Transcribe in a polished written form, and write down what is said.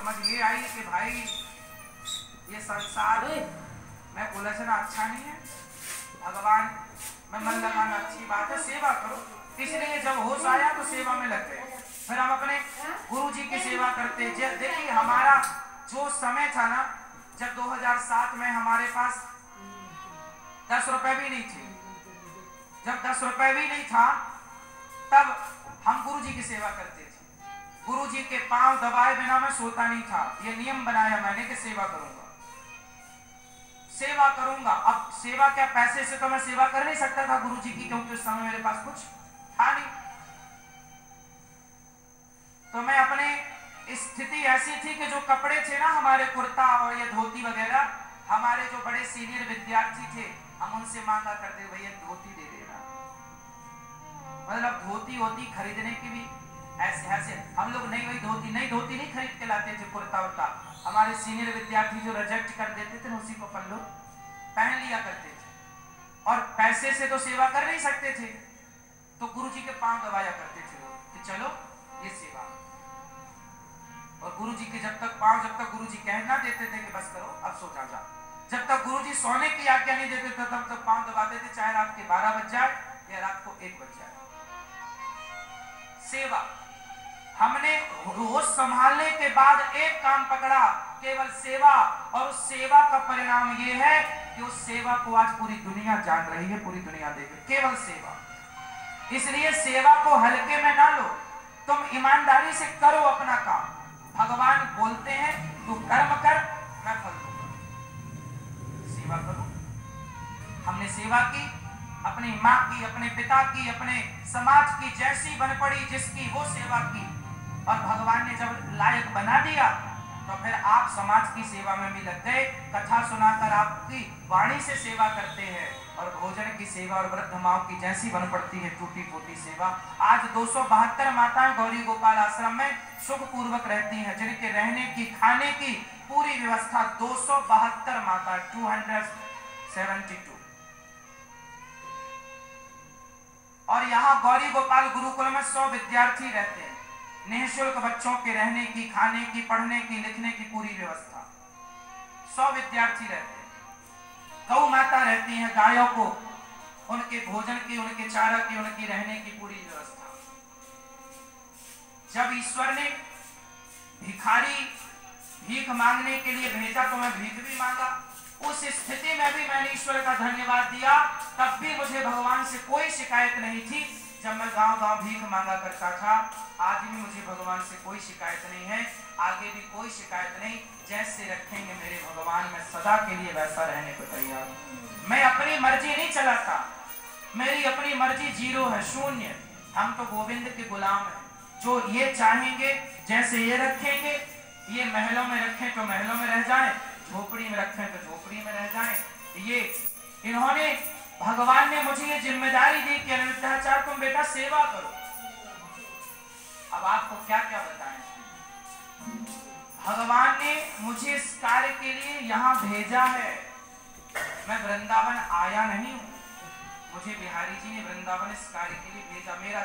समझ ये आई कि भाई ये संसार में उलझना अच्छा नहीं है, भगवान में मन लगाना अच्छी बात है, सेवा करो। इसलिए जब होश आया तो सेवा में लग गए। फिर हम अपने गुरु जी की सेवा करते। देखिए हमारा जो समय था ना, जब 2007 में हमारे पास 10 रुपए भी नहीं थे, जब 10 रुपए भी नहीं था, तब हम गुरु जी की सेवा करते थे। गुरु जी के पांव दबाए बिना मैं सोता नहीं था। ये नियम बनाया मैंने कि सेवा करूंगा, सेवा करूंगा। अब सेवा क्या, पैसे से तो मैं सेवा कर नहीं सकता था गुरु जी की, क्योंकि उस समय मेरे पास कुछ था नहीं। तो मैं अपने स्थिति ऐसी थी कि जो कपड़े थे ना हमारे, कुर्ता और ये धोती वगैरह, हमारे जो बड़े सीनियर विद्यार्थी थे, हम उनसे मांगा करते, भैया धोती दे देना। मतलब धोती होती खरीदने की भी ऐसे ऐसे हम लोग नहीं, वही धोती नहीं खरीद के लाते थे, कुर्ता उर्ता। हमारे सीनियर विद्यार्थी जो रिजेक्ट कर देते थे, उसी को अपन लोग पहन लिया करते थे। और पैसे से तो सेवा कर नहीं सकते थे, तो गुरु जी के पांव दबाया करते थे लोग कि चलो ये सेवा। और गुरु जी के जब तक गुरु जी कहना देते थे कि बस करो अब सो जा, जब तक गुरु जी सोने की आज्ञा नहीं देते थे तब तक पांव दबाते थे, चाहे रात के 12 बज जाए या रात को 1 बज जाए। सेवा हमने होश संभालने के बाद एक काम पकड़ा, केवल सेवा। और उस सेवा का परिणाम यह है कि उस सेवा को आज पूरी दुनिया जान रही है, पूरी दुनिया देख रही है, केवल सेवा। इसलिए सेवा को हल्के में ना लो, तुम ईमानदारी से करो अपना काम। भगवान बोलते हैं तू कर्म कर, मैं फल दूंगा, सेवा करो। हमने सेवा की, अपनी माँ की, अपने पिता की, अपने समाज की, जैसी बन पड़ी जिसकी वो सेवा की। और भगवान ने जब लायक बना दिया तो फिर आप समाज की सेवा में भी लग गए। कथा सुनाकर आपकी वाणी से सेवा करते हैं, और भोजन की सेवा और वृद्ध माओ की जैसी बन पड़ती है टूटी फूटी सेवा। आज 272 माताएं गौरी गोपाल आश्रम में सुख पूर्वक रहती हैं, जिनके रहने की, खाने की पूरी व्यवस्था 272 माता, 272। और यहाँ गौरी गोपाल गुरुकुल में 100 विद्यार्थी रहते हैं। निःशुल्क बच्चों के रहने की, खाने की, पढ़ने की, लिखने की पूरी व्यवस्था। 100 विद्यार्थी रहते हैं। गौ माता रहती हैं, गायों को उनके भोजन की, उनके चारा की, उनकी रहने की पूरी व्यवस्था। जब ईश्वर ने भिखारी भीख मांगने के लिए भेजा तो मैं भीख भी मांगा। उस स्थिति में भी मैंने ईश्वर का धन्यवाद दिया, तब भी मुझे भगवान से कोई शिकायत नहीं थी। जब मैं गांव-गांव भीख मांगा करता था, आज भी मुझे भगवान से कोई शिकायत नहीं है, आगे भी कोई शिकायत नहीं। जैसे रखेंगे मेरे भगवान, मैं सदा के लिए वैसा रहने को तैयार हूं। मैं अपनी मर्जी नहीं चलाता, मेरी अपनी मर्जी जीरो है, शून्य। हम तो गोविंद के गुलाम हैं। जो ये चाहेंगे, जैसे ये रखेंगे, ये महलों में रखें तो महलों में रह जाएं, झोपड़ी में रखें तो झोपड़ी में रह जाएं। ये इन्होंने, भगवान ने मुझे ये जिम्मेदारी दी कि अनिरुद्धाचार्य तुम बेटा सेवा करो। अब आपको क्या क्या बताएं, भगवान ने मुझे इस कार्य के लिए यहाँ भेजा है। मैं वृंदावन आया नहीं हूँ, मुझे बिहारी जी ने वृंदावन इस कार्य के लिए भेजा। मेरा